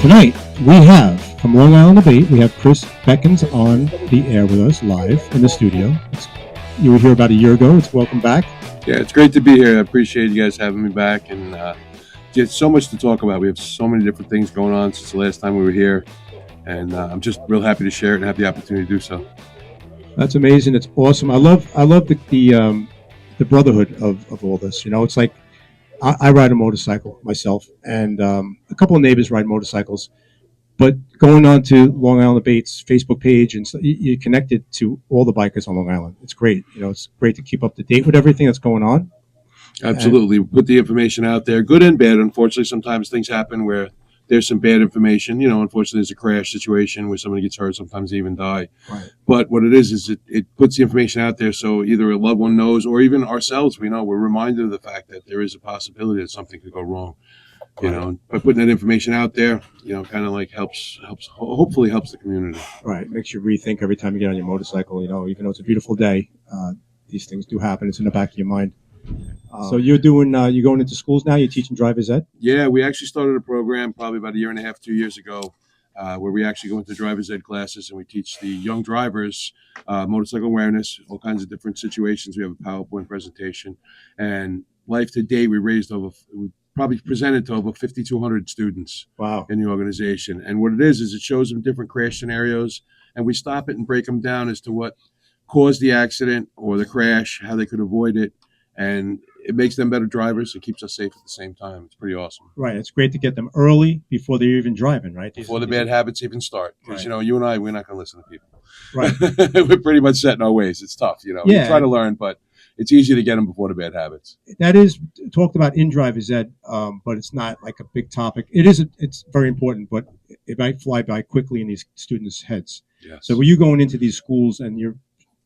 Tonight, we have, from Long Island ABATE, we have Chris Beckhans on the air with us live in the studio. You were here about a year ago. It's welcome back. Yeah, it's great to be here. I appreciate you guys having me back, and there's so much to talk about. We have so many different things going on since the last time we were here, and I'm just real happy to share it and have the opportunity to do so. That's amazing. It's awesome. I love the brotherhood of all this. You know, it's like I ride a motorcycle myself, and a couple of neighbors ride motorcycles. But going on to Long Island ABATE's Facebook page, and so you're connected to all the bikers on Long Island. It's great. You know, it's great to keep up to date with everything that's going on. Absolutely. We put the information out there, good and bad. Unfortunately, sometimes things happen where there's some bad information. You know, unfortunately, there's a crash situation where somebody gets hurt. Sometimes they even die. Right. But what it is it puts the information out there so either a loved one knows or even ourselves, we know, we're reminded of the fact that there is a possibility that something could go wrong. You know, by putting that information out there, you know, kind of like hopefully helps the community. Right. Makes you rethink every time you get on your motorcycle. You know, even though it's a beautiful day, these things do happen. It's in the back of your mind. So you're going into schools now. You're teaching driver's ed. Yeah, we actually started a program probably about a year and a half, 2 years ago, where we actually go into driver's ed classes and we teach the young drivers motorcycle awareness, all kinds of different situations. We have a PowerPoint presentation, and life to date, we probably presented to over 5,200 students. Wow. In the organization. And what it is it shows them different crash scenarios, and we stop it and break them down as to what caused the accident or the crash, how they could avoid it. And it makes them better drivers. It keeps us safe at the same time. It's pretty awesome. Right. It's great to get them early before they're even driving, right? Before the bad habits even start. Because, Right. you know, you and I, we're not going to listen to people. Right. We're pretty much set in our ways. It's tough, you know. Yeah. We try to learn, but it's easy to get them before the bad habits. That is talked about in driver's ed, but it's not like a big topic. It's very important, but it might fly by quickly in these students' heads. Yes. So when you going into these schools and you're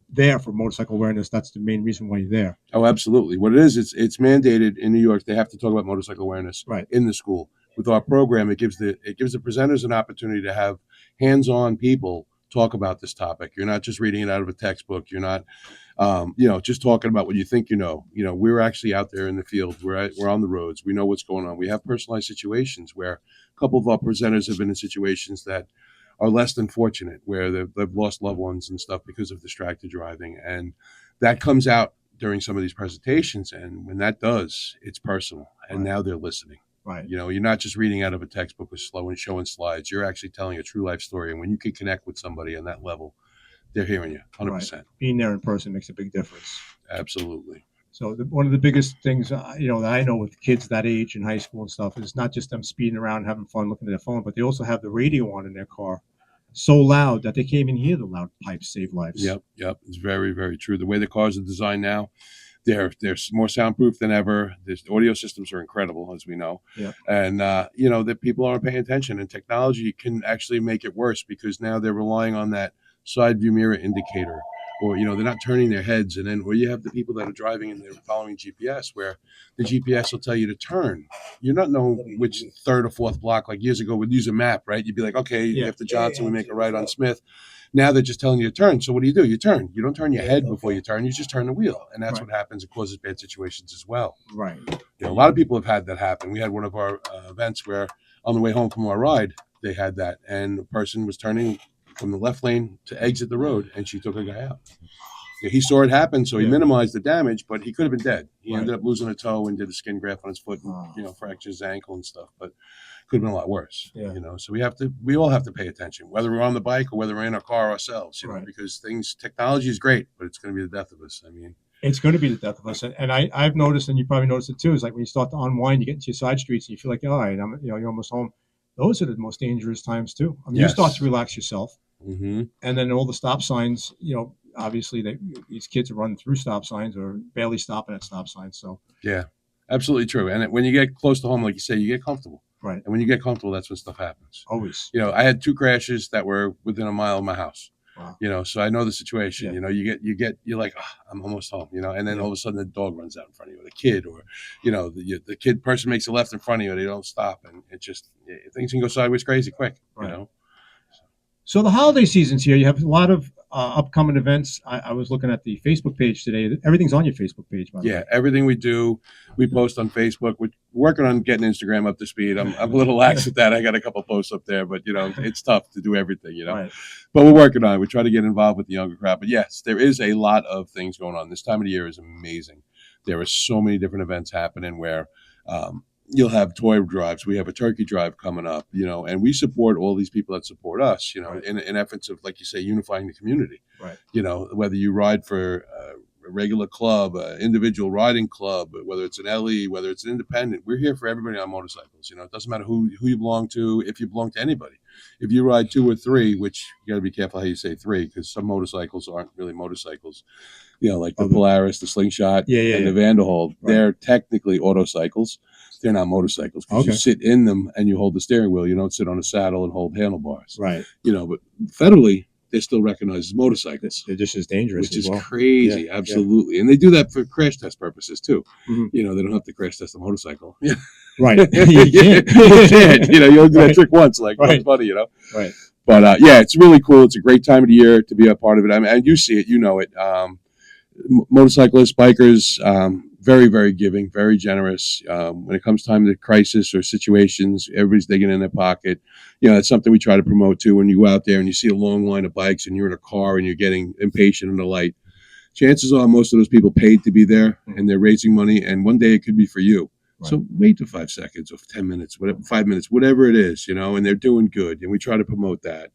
there for motorcycle awareness, that's the main reason why you're there. Oh, absolutely. What it is, it's mandated in New York. They have to talk about motorcycle awareness Right. in the school. With our program, it gives the presenters an opportunity to have hands-on people talk about this topic. You're not just reading it out of a textbook. You're not, just talking about what you think you know. You know, we're actually out there in the field. We're on the roads. We know what's going on. We have personalized situations where a couple of our presenters have been in situations that are less than fortunate, where they've lost loved ones and stuff because of distracted driving. And that comes out during some of these presentations. And when that does, it's personal. And now they're listening. Right. You know, you're not just reading out of a textbook with slow and showing slides. You're actually telling a true life story. And when you can connect with somebody on that level, they're hearing you 100%. Right. Being there in person makes a big difference. Absolutely. So one of the biggest things, that I know with kids that age in high school and stuff is not just them speeding around, having fun, looking at their phone, but they also have the radio on in their car so loud that they can't even hear the loud pipes save lives. Yep. It's very, very true. The way the cars are designed now, they're more soundproof than ever. The audio systems are incredible, as we know. Yep. And, that people aren't paying attention. And technology can actually make it worse because now they're relying on that side view mirror indicator. Or, they're not turning their heads. And then where you have the people that are driving and they're following GPS, where the GPS will tell you to turn. You're not knowing which third or fourth block. Like years ago, we'd use a map, right? You'd be like, okay, after Johnson, we make a right on Smith. Now they're just telling you to turn. So what do? You turn. You don't turn your head before you turn. You just turn the wheel. And that's what happens. It causes bad situations as well. Right. A lot of people have had that happen. We had one of our events where on the way home from our ride, they had that. And the person was turning from the left lane to exit the road, and she took a guy out. He saw it happen, so he minimized the damage, but he could have been dead. He ended up losing a toe and did a skin graft on his foot and, fractured his ankle and stuff, but could have been a lot worse. Yeah. So we all have to pay attention, whether we're on the bike or whether we're in our car ourselves, because technology is great, but it's going to be the death of us. I mean, it's going to be the death of us. And I've noticed, and you probably noticed it too, is like when you start to unwind, you get into your side streets and you feel like, all right, you're almost home. Those are the most dangerous times too. I mean, you start to relax yourself. Mm-hmm. And then all the stop signs, obviously these kids are running through stop signs or barely stopping at stop signs. So yeah, absolutely true. And when you get close to home, like you say, you get comfortable. Right. And when you get comfortable, that's when stuff happens. Always. I had 2 crashes that were within a mile of my house. Wow. So I know the situation. Yeah. You're like, I'm almost home. And then all of a sudden the dog runs out in front of you, or the kid, or the person makes a left in front of you. They don't stop, and things can go sideways crazy quick. Right. So the holiday season's here. You have a lot of upcoming events. I was looking at the Facebook page today. Everything's on your Facebook page, by the Yeah, way. everything we do, we post on Facebook. We're working on getting Instagram up to speed. I'm a little lax at that. I got a couple posts up there, but it's tough to do everything, Right. But we're working on it. We try to get involved with the younger crowd. But yes, there is a lot of things going on. This time of the year is amazing. There are so many different events happening where you'll have toy drives. We have a turkey drive coming up, and we support all these people that support us, Right. in efforts of, like you say, unifying the community. Right. Whether you ride for a regular club, individual riding club, whether it's an LE, whether it's an independent, we're here for everybody on motorcycles. It doesn't matter who you belong to, if you belong to anybody. If you ride 2 or 3, which you got to be careful how you say 3, because some motorcycles aren't really motorcycles. Like the Polaris, the Slingshot, and the Vanderhold. Right. They're technically autocycles. They're not motorcycles because you sit in them and you hold the steering wheel. You don't sit on a saddle and hold handlebars. Right. But federally, they're still recognized as motorcycles. They're just as dangerous, which is crazy. Yeah, absolutely. Yeah. And they do that for crash test purposes too. Mm-hmm. They don't have to crash test a motorcycle. Right. You can't. You can't. You only do that trick once. Like, it's funny, Right. But yeah, it's really cool. It's a great time of the year to be a part of it. I mean, and you see it, it. Motorcyclists, bikers, very, very giving, very generous. When it comes time to crisis or situations, everybody's digging in their pocket. That's something we try to promote too. When you go out there and you see a long line of bikes and you're in a car and you're getting impatient in the light, chances are most of those people paid to be there and they're raising money. And one day it could be for you. Right. So wait to 5 seconds or 10 minutes, whatever, 5 minutes, whatever it is, and they're doing good. And we try to promote that.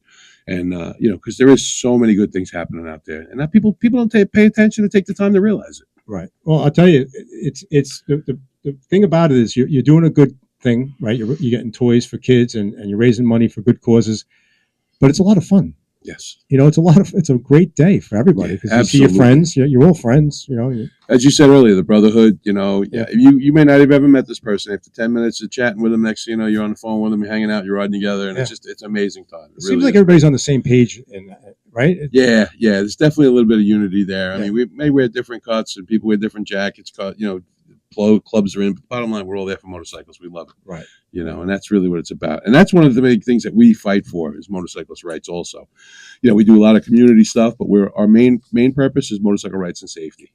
And, because there is so many good things happening out there, and that people don't pay attention to take the time to realize it. Right. Well, I'll tell you, it's the thing about it is you're doing a good thing, right? You're getting toys for kids and you're raising money for good causes, but it's a lot of fun. Yes. It's a great day for everybody because you see your friends, you're all friends, As you said earlier, the brotherhood, you may not have ever met this person. After 10 minutes of chatting with them, next, you're on the phone with them, you're hanging out, you're riding together, and it's an amazing time. It seems like everybody's on the same page, right? Yeah. There's definitely a little bit of unity there. I mean, we may wear different cuts and people wear different jackets, clubs are in, but bottom line, we're all there for motorcycles. We love it. Right. And that's really what it's about. And that's one of the big things that we fight for is motorcyclist rights also. We do a lot of community stuff, but our main purpose is motorcycle rights and safety.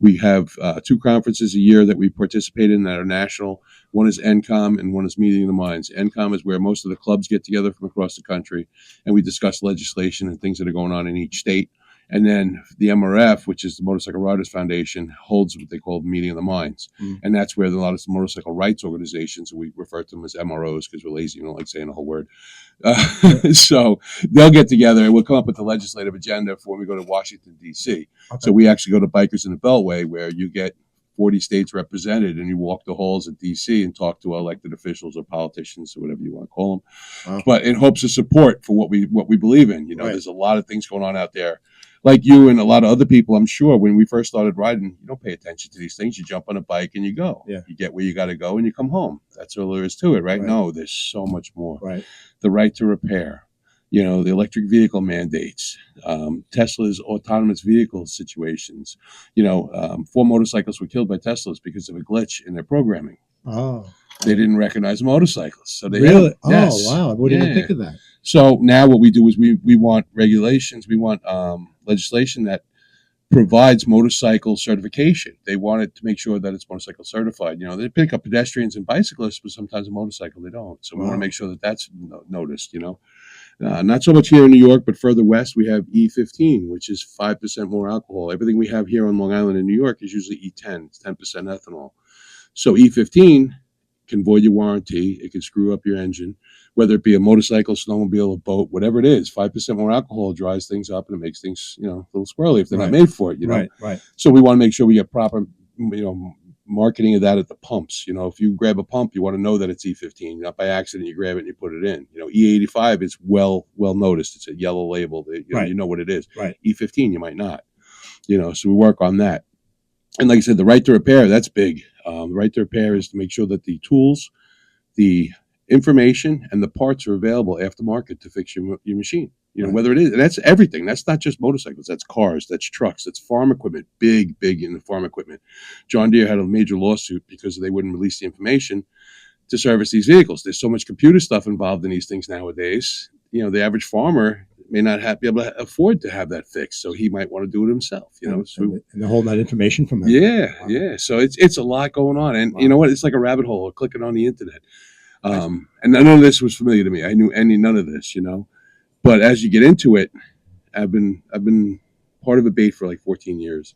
We have 2 conferences a year that we participate in that are national. One is NCOM and one is Meeting of the Minds. NCOM is where most of the clubs get together from across the country and we discuss legislation and things that are going on in each state. And then the MRF, which is the Motorcycle Riders Foundation, holds what they call the Meeting of the Minds. Mm. And that's where a lot of motorcycle rights organizations, we refer to them as MROs because we're lazy, we don't like saying the whole word. So they'll get together and we'll come up with the legislative agenda for when we go to Washington, D.C. Okay. So we actually go to Bikers in the Beltway where you get 40 states represented and you walk the halls at D.C. and talk to elected officials or politicians or whatever you want to call them. Wow. But in hopes of support for what we believe in. Right. There's a lot of things going on out there. Like you and a lot of other people, I'm sure, when we first started riding, you don't pay attention to these things. You jump on a bike and you go. Yeah. You get where you got to go and you come home. That's all there is to it, right? No, there's so much more. Right. The right to repair, the electric vehicle mandates, Tesla's autonomous vehicle situations. 4 motorcyclists were killed by Teslas because of a glitch in their programming. Oh. They didn't recognize motorcyclists. So they really? Yes. Oh, wow. I wouldn't even think of that. So now what we do is we want regulations. We want legislation that provides motorcycle certification. They want it to make sure that it's motorcycle certified. They pick up pedestrians and bicyclists, but sometimes a motorcycle they don't. So we want to make sure that that's noticed, Not so much here in New York, but further west, we have E15, which is 5% more alcohol. Everything we have here on Long Island in New York is usually E10, it's 10% ethanol. So E15 can void your warranty. It can screw up your engine, whether it be a motorcycle, snowmobile, a boat, whatever it is. 5% more alcohol dries things up and it makes things, a little squirrely if they're not made for it, Right. So we want to make sure we get proper, marketing of that at the pumps. If you grab a pump, you want to know that it's E15. Not by accident, you grab it and you put it in. E85 is well noticed. It's a yellow label. You know what it is. Right. E15, you might not. So we work on that. And like I said, the right to repair, that's big. The right to repair is to make sure that the tools, the information, and the parts are available aftermarket to fix your machine. Whether it is, and that's everything. That's not just motorcycles. That's cars. That's trucks. That's farm equipment. Big in the farm equipment. John Deere had a major lawsuit because they wouldn't release the information to service these vehicles. There's so much computer stuff involved in these things nowadays. The average farmer may not be able to afford to have that fixed, so he might want to do it himself. So and they're holding that information from him. yeah, Wow. yeah. So it's a lot going on, and you Wow. know what? It's like a rabbit hole clicking on the internet. And none of this was familiar to me. I knew none of this, But as you get into it, I've been part of ABATE for like 14 years,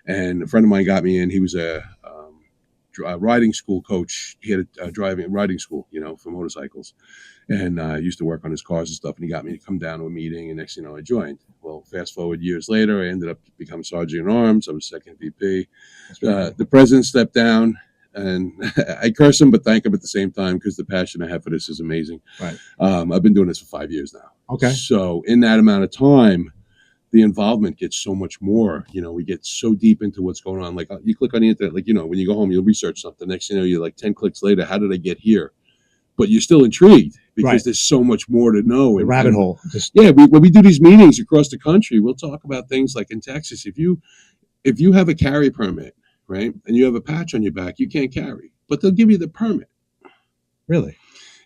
and a friend of mine got me in. He was a riding school coach. He had a driving riding school, for motorcycles, and I used to work on his cars and stuff. And he got me to come down to a meeting, and next thing you know, I joined. Well, fast forward years later, I ended up becoming sergeant at arms. I was second VP. The president stepped down, and I curse him, but thank him at the same time because the passion I have for this is amazing. Right. I've been doing this for 5 years now. Okay. So in that amount of time, the involvement gets so much more. We get so deep into what's going on. Like you click on the internet, like when you go home, you'll research something. Next thing you know, you're like 10 clicks later. How did I get here? But you're still intrigued because Right. there's so much more to know. The rabbit hole. When we do these meetings across the country, we'll talk about things like in Texas. If you have a carry permit, right, and you have a patch on your back, you can't carry, but they'll give you the permit. Really?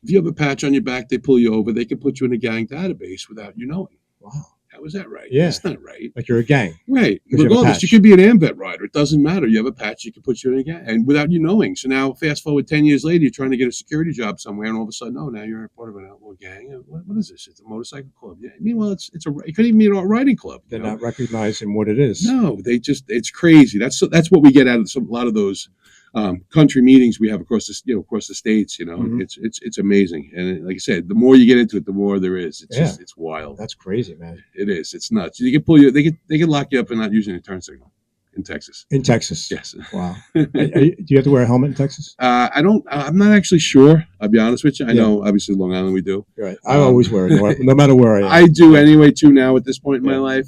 If you have a patch on your back, they pull you over. They can put you in a gang database without you knowing. Wow. How is that right? Yeah. That's not right. Like you're a gang. Right. Regardless, you could be an AMVET rider. It doesn't matter. You have a patch, you can put you in a gang, and without you knowing. So now, fast forward 10 years later, you're trying to get a security job somewhere, and all of a sudden, now you're a part of an outlaw gang. What is this? It's a motorcycle club. Yeah. Meanwhile, it could even be a riding club. They're not recognizing what it is. No, it's crazy. That's what we get out of a lot of those country meetings we have across the states. Mhm. It's amazing, and like I said, the more you get into it, the more there is. It's wild. That's crazy, man. It is. It's nuts. You can pull you. They can lock you up and not using a turn signal in Texas. In Texas. Yes. Wow. Do you have to wear a helmet in Texas? I don't. I'm not actually sure. I'll be honest with you. I know, obviously, Long Island we do. Right. I always wear it, no matter where I am. I do anyway too. Now at this point in my life,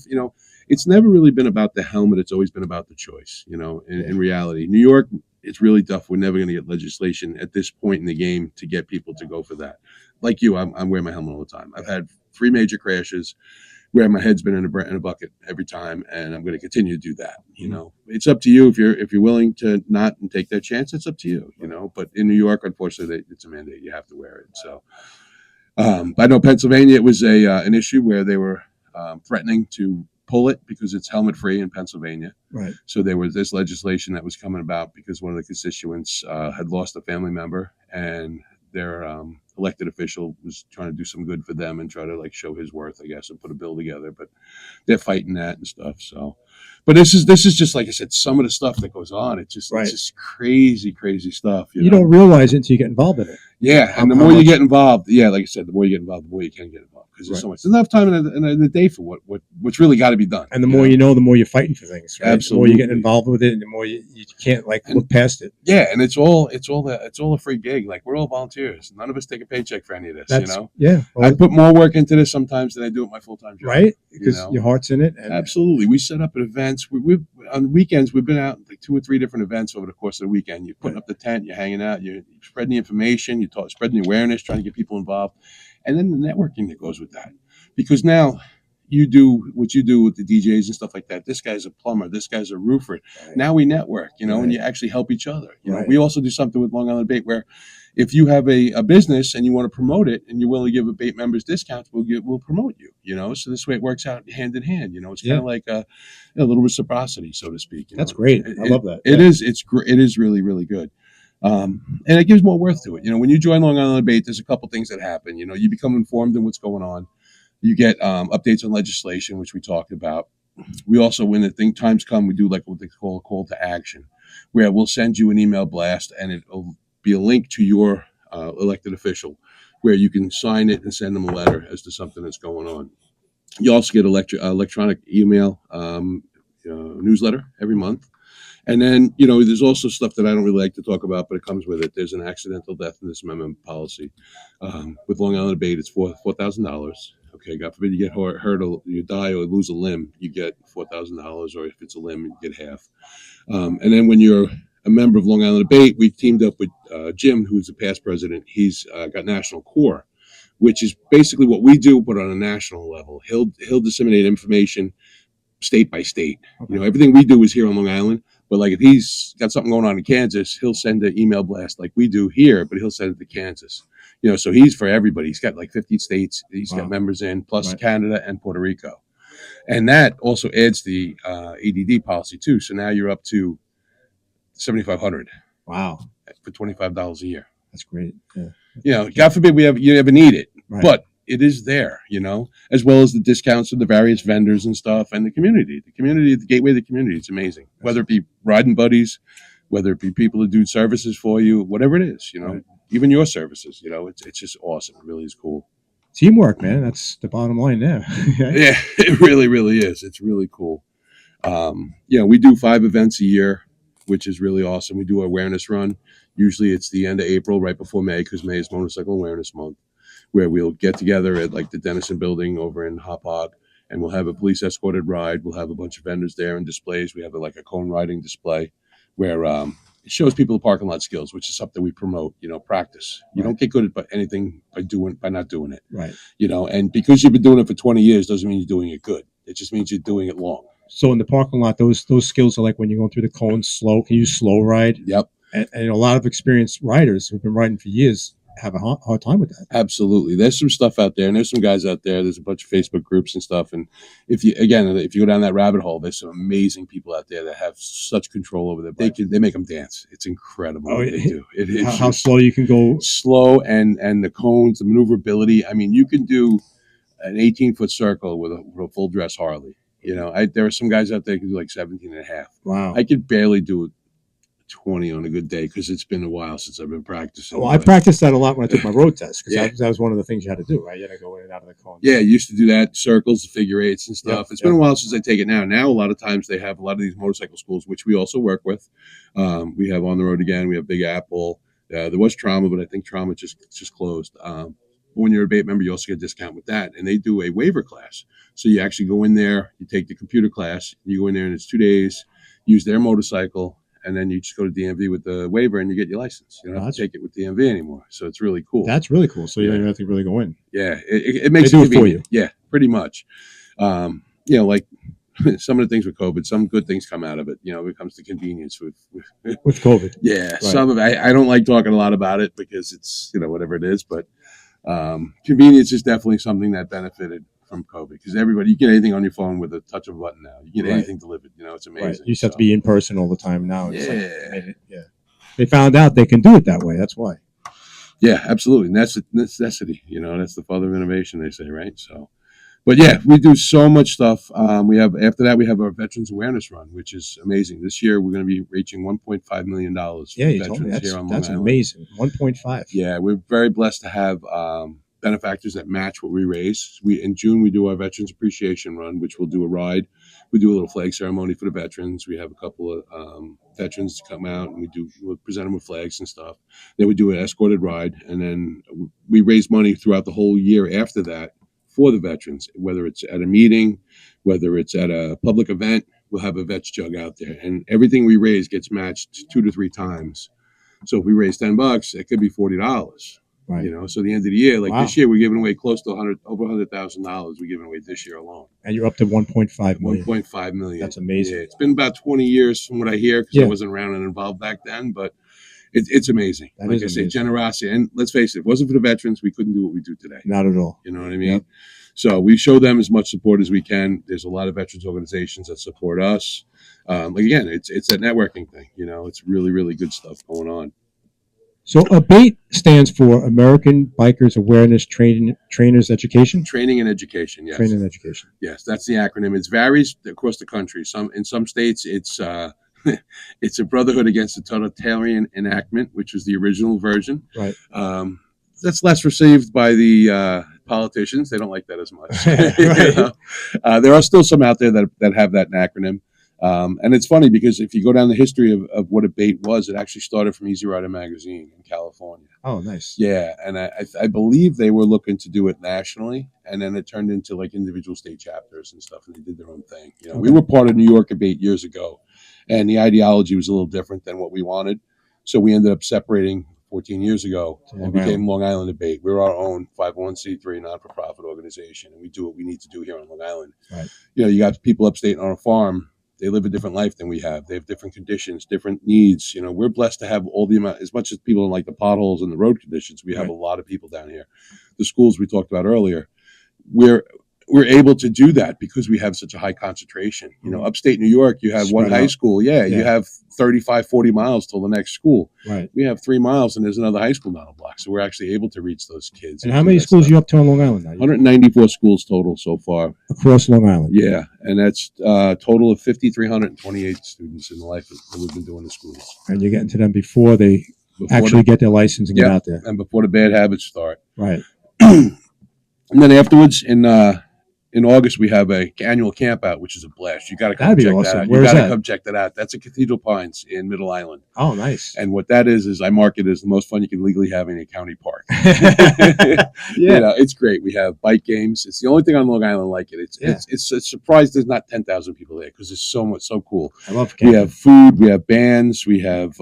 it's never really been about the helmet. It's always been about the choice. In reality, New York, it's really tough. We're never going to get legislation at this point in the game to get people to go for that. Like you, I'm wearing my helmet all the time. I've had 3 major crashes where my head's been in a bucket every time, and I'm going to continue to do that. It's up to you if you're willing to not and take that chance. It's up to you. But in New York, unfortunately, it's a mandate. You have to wear it. So, I know Pennsylvania, it was an issue where they were threatening to pull it because it's helmet free in Pennsylvania. Right. So there was this legislation that was coming about because one of the constituents had lost a family member, and their elected official was trying to do some good for them and try to show his worth, I guess, and put a bill together. But they're fighting that and stuff. So, but this is just, like I said, some of the stuff that goes on. It's just crazy stuff. You don't realize it until you get involved in it. Yeah, and the more you get involved, like I said, the more you get involved, the more you can get involved because there's so much. There's enough time in the day for what's really got to be done. And the more you know, the more you're fighting for things. Right? Absolutely. The more you get involved with it, and the more you can't look past it. Yeah, and it's all a free gig. Like we're all volunteers. None of us take a paycheck for any of this. Yeah. Well, I put more work into this sometimes than I do at my full-time job. Right, because your heart's in it. And absolutely, we set up at events. We've on weekends we've been out like 2 or 3 different events over the course of the weekend. You're putting up the tent, you're hanging out, you're spreading the information, you're spreading the awareness, trying to get people involved, and then the networking that goes with that. Because now you do what you do with the DJs and stuff like that. This guy's a plumber. This guy's a roofer. Right. Now we network, and you actually help each other. We also do something with Long Island ABATE where if you have a business and you want to promote it and you're willing to give ABATE members discounts, we'll promote you, So this way it works out hand in hand, It's kind of like a little reciprocity, so to speak. That's great. I love that. It is. It is really, really good. And it gives more worth to it. When you join Long Island ABATE, there's a couple things that happen. You become informed in what's going on. You get updates on legislation, which we talked about. We also, when the times come, we do what they call a call to action, where we'll send you an email blast, and it'll be a link to your elected official, where you can sign it and send them a letter as to something that's going on. You also get electronic email newsletter every month. And then, there's also stuff that I don't really like to talk about, but it comes with it. There's an accidental death in this amendment policy. With Long Island ABATE, it's $4,000. Okay, God forbid you get hurt or you die or lose a limb, you get $4,000, or if it's a limb, you get half. And then when you're a member of Long Island ABATE, we've teamed up with Jim, who's the past president. He's got National Core, which is basically what we do, but on a national level. He'll disseminate information state by state. Okay. Everything we do is here on Long Island, But like if he's got something going on in Kansas, he'll send an email blast like we do here, but he'll send it to Kansas. So he's for everybody. He's got like 50 states. He's got members in, plus Canada and Puerto Rico. And that also adds the ADD policy too. So now you're up to 7,500. Wow. For $25 a year. That's great. Yeah. God forbid you ever need it, but it is there, as well as the discounts of the various vendors and stuff, and the community, the gateway of the community. It's amazing. Whether it be riding buddies, whether it be people who do services for you, whatever it is, even your services, it's just awesome. It really is cool. Teamwork, man. That's the bottom line there. Yeah, it really, really is. It's really cool. We do 5 events a year, which is really awesome. We do an awareness run. Usually it's the end of April, right before May, because May is Motorcycle Awareness Month, where we'll get together at like the Dennison building over in Hauppauge, and we'll have a police escorted ride. We'll have a bunch of vendors there and displays. We have like a cone riding display where it shows people the parking lot skills, which is something we promote, practice. You don't get good at anything by not doing it. Right. And because you've been doing it for 20 years doesn't mean you're doing it good. It just means you're doing it long. So in the parking lot, those skills are like when you're going through the cones slow. Can you slow ride? Yep. And a lot of experienced riders who've been riding for years have a hard time with that. Absolutely. There's some stuff out there, and there's some guys out there. There's a bunch of Facebook groups and stuff. And if you go down that rabbit hole, there's some amazing people out there that have such control over them. They make them dance. It's incredible what they do. How slow you can go. Slow, and the cones, the maneuverability. I mean, you can do an 18-foot circle with a full dress Harley. There are some guys out there who can do like 17 and a half. Wow. I could barely do it 20 on a good day because it's been a while since I've been practicing. Well, I practiced that a lot when I took my road test because that was one of the things you had to do, right? You had to go in and out of the cone. Yeah, I used to do that, circles, figure eights and stuff. It's been a while since I take it now. Now, a lot of times they have a lot of these motorcycle schools, which we also work with. We have On the Road Again. We have Big Apple. There was Trauma, but I think Trauma just closed. When you're a ABATE member, you also get a discount with that. And they do a waiver class. So you actually go in there, you take the computer class, you go in there and it's 2 days, use their motorcycle, and then you just go to DMV with the waiver and you get your license. You don't have to take it with DMV anymore. So it's really cool. That's really cool. So you don't even have to really go in. Yeah. It makes it for you. Yeah, pretty much. Like some of the things with COVID, some good things come out of it. When it comes to convenience with COVID. Yeah. Right. Some of it, I don't like talking a lot about it because it's, whatever it is, but convenience is definitely something that benefited from COVID because you get anything on your phone with a touch of a button now. You get anything delivered. It's amazing. Right. You just have to be in person all the time now. They found out they can do it that way. That's why. Yeah, absolutely. And that's a necessity. That's the father of innovation, they say, right? So, but yeah, we do so much stuff. After that, we have our Veterans Awareness Run, which is amazing. This year, we're going to be reaching $1.5 million. Yeah, you told me. That's amazing. 1.5. Yeah, we're very blessed to have benefactors that match what we raise. In June, we do our Veterans Appreciation Run, which we'll do a ride. We do a little flag ceremony for the veterans. We have a couple of veterans come out, and we'll present them with flags and stuff. Then we do an escorted ride, and then we raise money throughout the whole year after that for the veterans, whether it's at a meeting, whether it's at a public event. We'll have a Vets Jug out there, and everything we raise gets matched 2 to 3 times. So if we raise $10, it could be $40. Right. So at the end of the year, this year, we're giving away close to over $100,000. We're giving away this year alone. And you're up to 1.5 million. 1.5 million. That's amazing. Yeah, it's been about 20 years from what I hear because I wasn't around and involved back then, but it's amazing. Like I say, generosity. And let's face it, if it wasn't for the veterans, we couldn't do what we do today. Not at all. You know what I mean? Yep. So we show them as much support as we can. There's a lot of veterans organizations that support us. Again, it's a networking thing. It's really, really good stuff going on. So ABATE stands for American Bikers Awareness Trainers Education? Training and Education, yes. Training and Education. Yes, that's the acronym. It varies across the country. In some states, it's it's a brotherhood against the totalitarian enactment, which was the original version. Right. That's less received by the politicians. They don't like that as much. There are still some out there that have that acronym. And it's funny because if you go down the history of what ABATE was, it actually started from Easy Rider magazine in California. Oh, nice. Yeah, and I believe they were looking to do it nationally, and then it turned into like individual state chapters and stuff, and they did their own thing. Okay. We were part of New York ABATE years ago, and the ideology was a little different than what we wanted, so we ended up separating 14 years ago and became Long Island ABATE. We're our own 501c3 non-for-profit organization, and we do what we need to do here on Long Island. Right. You got people upstate on a farm. They live a different life than we have. They have different conditions, different needs. We're blessed to have all the amount, as much as people don't like the potholes and the road conditions. We have a lot of people down here. The schools we talked about earlier, we're able to do that because we have such a high concentration. Upstate New York, you have one high school. Yeah, you have 35, 40 miles till the next school. Right. We have 3 miles and there's another high school down the block. So we're actually able to reach those kids. And how many schools are you up to on Long Island now? 194 schools total so far. Across Long Island? Yeah, and that's a total of 5,328 students in the life that we've been doing in schools. And you're getting to them before they actually get their license and get out there. And before the bad habits start. Right. And then afterwards, in August, we have a annual camp out, which is a blast. You got to come check that out. You got to come check that out. That's at Cathedral Pines in Middle Island. Oh, nice. And what that is I mark it as the most fun you can legally have in a county park. It's great. We have bike games. It's the only thing on Long Island like it. It's a surprise there's not 10,000 people there because it's so cool. I love camping. We have food. We have bands. We have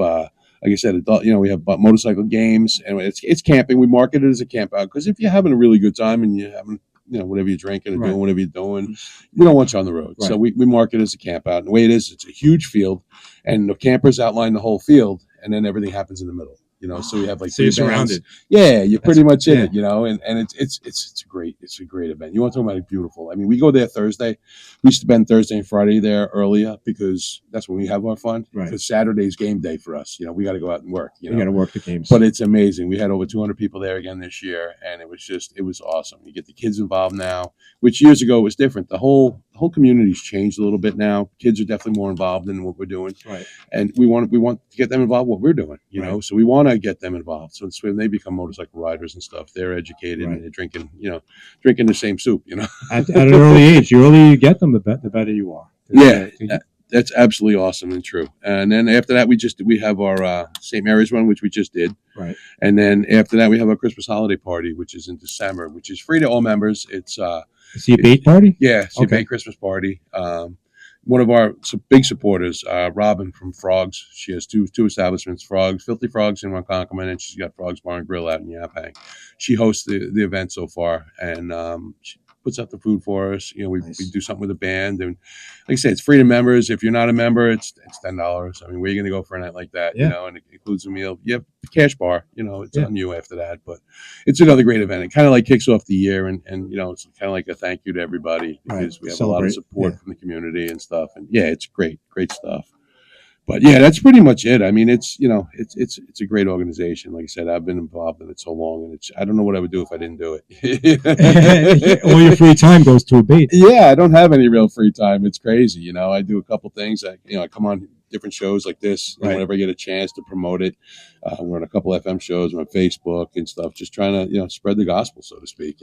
like I said, adult. We have motorcycle games, and it's camping. We market it as a camp out because if you're having a really good time and you're having whatever you're drinking or doing whatever you're doing, we don't want you on the road. Right. So we market it as a camp out. And the way it is, it's a huge field, and the campers outline the whole field, and then everything happens in the middle. So we have like so you're surrounded. Yeah, you're pretty much in it. And it's a great event. You want to talk about it beautiful? I mean, we go there Thursday. We spend Thursday and Friday there earlier because that's when we have our fun. Right. Because Saturday's game day for us. We got to go out and work. We got to work the games. But it's amazing. We had over 200 people there again this year, and it was awesome. You get the kids involved now, which years ago was different. The whole community's changed a little bit now. Kids are definitely more involved in what we're doing. Right. And we want to get them involved in what we're doing. So we want to get them involved. So it's when they become motorcycle riders and stuff, they're educated and they're drinking the same soup. At an early age, the earlier you get them, the better you are. That's absolutely awesome and true. And then after that, we have our St. Mary's one, which we just did. Right. And then after that, we have our Christmas holiday party, which is in December, which is free to all members. It's the ABATE party? Yeah, it's the ABATE Christmas party. One of our big supporters, Robin from Frogs. She has two establishments, Filthy Frogs in Ronkonkoma, and she's got Frogs Bar and Grill out in Yaphank. She hosts the event so far, and she puts out the food for us. We do something with a band, and like I said, it's free to members. If you're not a member, it's $10. I mean, where are you going to go for a night like that? And it includes a meal. You have a cash bar. It's on you after that, but it's another great event. It kind of like kicks off the year, and it's kind of like a thank you to everybody because we have a lot of support from the community and stuff. And it's great stuff. But that's pretty much it. I mean, it's a great organization. Like I said, I've been involved in it so long, and I don't know what I would do if I didn't do it. All your free time goes to ABATE. Yeah, I don't have any real free time. It's crazy. I do a couple things. I come on different shows like this whenever I get a chance to promote it. We're on a couple FM shows. We're on Facebook and stuff, just trying to spread the gospel, so to speak.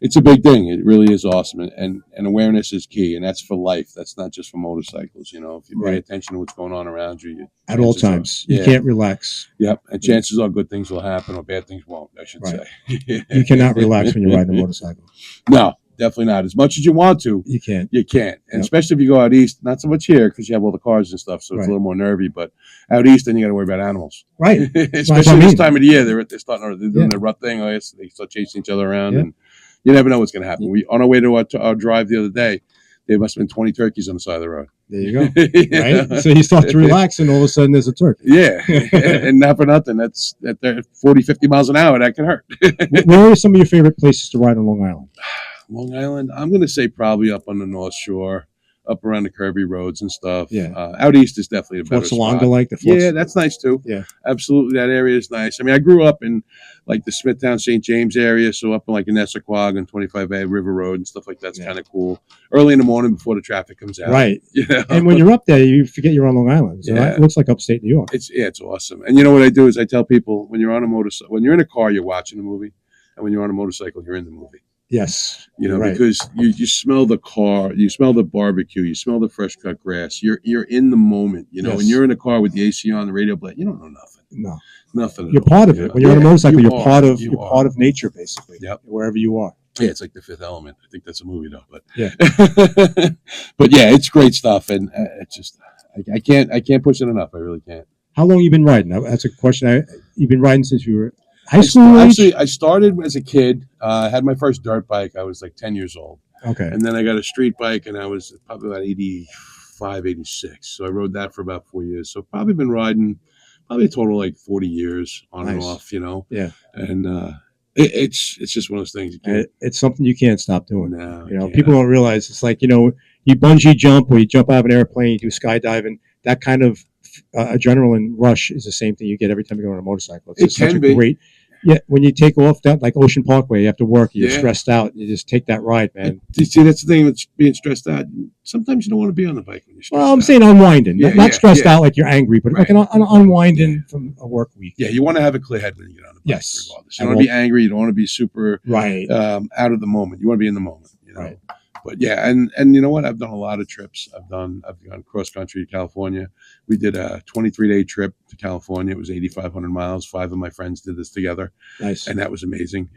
It's a big thing. It really is awesome, and awareness is key, and that's for life. That's not just for motorcycles. If you pay attention to what's going on around you, at all times, you can't relax. Yep, and chances are good things will happen or bad things won't. I should say. You cannot relax when you're riding a motorcycle. No. Definitely not. As much as you want to, you can't. And especially if you go out east, not so much here because you have all the cars and stuff, so it's a little more nervy. But out east, then you got to worry about animals. Right. Especially this time of the year, they're doing their rut thing. They start chasing each other around, and you never know what's going to happen. We on our way to our drive the other day, there must have been 20 turkeys on the side of the road. There you go. Right. So you start to relax, and all of a sudden there's a turkey. Yeah, and not for nothing. That's at 40, 50 miles an hour. That can hurt. Where are some of your favorite places to ride on Long Island? Long Island, I'm going to say probably up on the North Shore, up around the Kirby roads and stuff. Yeah. Out east is definitely a better spot. Yeah, that's nice too. Yeah. Absolutely. That area is nice. I mean, I grew up in like the Smithtown, St. James area, so up in like Nessequag and 25A River Road and stuff like that's kind of cool. Early in the morning before the traffic comes out. Right. And when you're up there, you forget you're on Long Island. So it looks like upstate New York. It's awesome. And you know what I do is I tell people when you're on a motorcycle, when you're in a car, you're watching a movie, and when you're on a motorcycle, you're in the movie. Yes. Because you smell the car, you smell the barbecue, you smell the fresh cut grass. You're in the moment. When you're in a car with the AC on, the radio play, you don't know nothing. No. Nothing. You're part of it. When you're on a motorcycle, you're part of nature, basically. Yep. Wherever you are. Yeah, it's like The Fifth Element. I think that's a movie though, but but yeah, it's great stuff, and it's just I can't push it enough. I really can't. How long have you been riding? That's a question. You've been riding since you were high school age? Actually, I started as a kid. I had my first dirt bike. I was like 10 years old. Okay. And then I got a street bike, and I was probably about 85, 86. So I rode that for about 4 years. So probably been riding probably a total of like 40 years on and Nice. off, you know. Yeah. And it's just one of those things. You can't, It's something you can't stop doing. no, You know, can't. people don't realize it's like, you know, you bungee jump or you jump out of an airplane, you do skydiving. That kind of adrenaline rush is the same thing you get every time you go on a motorcycle. It's It just such can a be. great. Yeah, when you take off that like Ocean Parkway after work, you're Yeah. stressed out. You just take that ride, man. You see, that's the thing with being stressed out. Sometimes you don't want to be on the bike when you're stressed Well, I'm out. saying unwinding, Yeah, not yeah, stressed yeah. out like you're angry, but like Right. an unwinding from a work week. Yeah, you want to have a clear head when you get on the bike, Yes. regardless. You don't want to be angry. You don't want to be super Right. out of the moment. You want to be in the moment, you know. Right. But yeah, and you know what? I've done a lot of trips. I've gone cross country to California. We did a 23-day trip to California. It was 8,500 miles. 5 of my friends did this together, Nice. and that was amazing.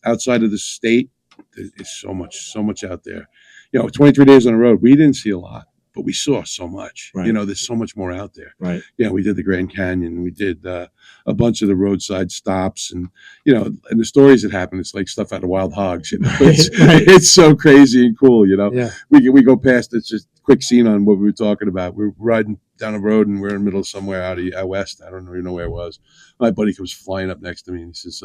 Outside of the state, there's so much out there. You know, 23 days on the road, we didn't see a lot, but we saw so much. Right. You know, there's so much more out there. Right. Yeah, we did the Grand Canyon. We did a bunch of the roadside stops, and you know, and the stories that happen. It's like stuff out of Wild Hogs. You know, it's so crazy and cool. You know, Yeah. we go past. It's just a quick scene on what we were talking about. We're riding down the road, and we're in the middle of somewhere out west. I don't even know where it was. My buddy comes flying up next to me, and he says,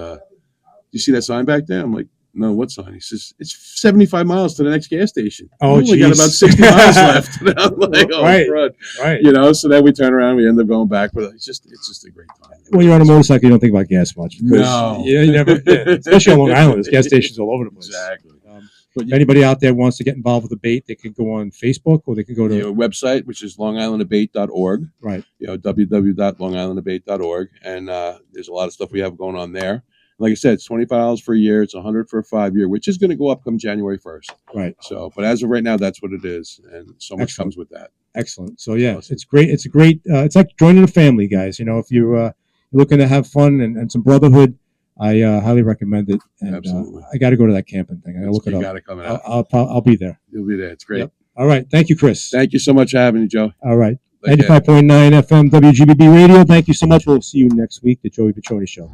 "You see that sign back there?" I'm like, "No, what sign?" He says, "It's 75 miles to the next gas station." Oh, we only got about 60 miles left. And I'm like, "Oh, Right. crud." Right. You know, so then we turn around, we end up going back, but it's just a great time. When you're on a motorcycle, you don't think about gas much. Because No. you never, especially on Long Island, there's gas stations all over the place. Exactly. But if anybody out there wants to get involved with ABATE, they can go on Facebook or they can go to Your website, which is longislandabate.org. right. You know, www.longislandabate.org, and there's a lot of stuff we have going on there. Like I said, it's $25 for a year. It's $100 for a 5-year, which is going to go up come January 1st. Right. So, but as of right now, that's what it is, and so much Excellent. comes with that. Excellent. So yeah, Awesome. it's great. It's a great. It's like joining a family, guys. You know, if you're looking to have fun and some brotherhood, I highly recommend it. And Absolutely. I got to go to that camping thing. I got to look it You up. got to come out. I'll be there. You'll be there. It's great. Yep. All right. Thank you, Chris. Thank you so much for having me, Joe. All right. Take care. 95.9 FM WGBB Radio. Thank you so much. We'll see you next week. The Joey Piccioni Show.